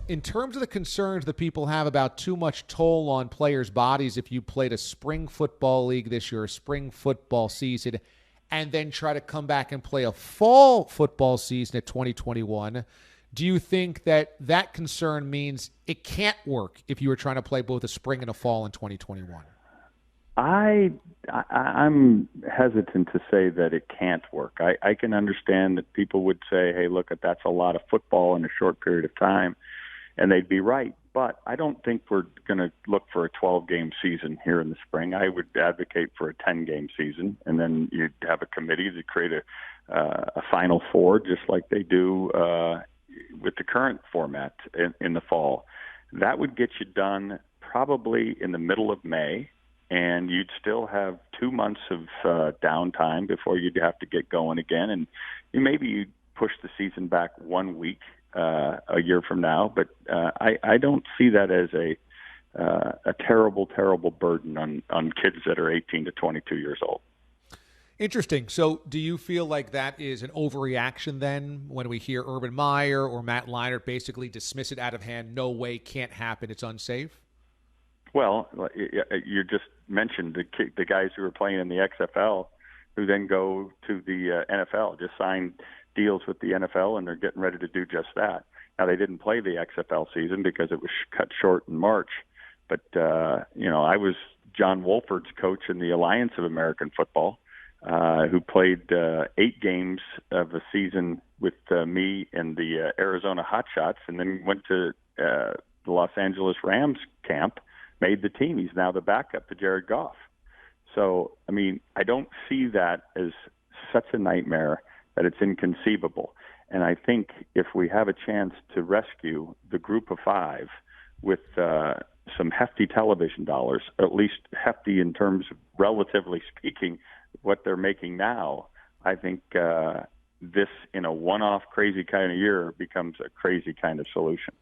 in terms of the concerns that people have about too much toll on players' bodies, if you played a spring football league this year, a spring football season, and then try to come back and play a fall football season at 2021, do you think that that concern means it can't work if you were trying to play both a spring and a fall in 2021? I'm hesitant to say that it can't work. I can understand that people would say, hey, look, that's a lot of football in a short period of time, and they'd be right. But I don't think we're going to look for a 12-game season here in the spring. I would advocate for a 10-game season, and then you'd have a committee to create a Final Four, just like they do with the current format in the fall. That would get you done probably in the middle of May, and you'd still have 2 months of downtime before you'd have to get going again. And maybe you'd push the season back 1 week a year from now. But I don't see that as a terrible, terrible burden on kids that are 18 to 22 years old. Interesting. So do you feel like that is an overreaction then when we hear Urban Meyer or Matt Leinart basically dismiss it out of hand? No way, can't happen, it's unsafe? Well, you just mentioned the guys who are playing in the XFL who then go to the NFL, just signed deals with the NFL, and they're getting ready to do just that. Now, they didn't play the XFL season because it was cut short in March. But, I was John Wolford's coach in the Alliance of American Football, who played 8 games of a season with me and the Arizona Hotshots, and then went to the Los Angeles Rams camp, made the team. He's now the backup to Jared Goff. So, I don't see that as such a nightmare that it's inconceivable. And I think if we have a chance to rescue the group of 5 with some hefty television dollars, at least hefty in terms of, relatively speaking, what they're making now, I think this, in a one-off crazy kind of year, becomes a crazy kind of solution.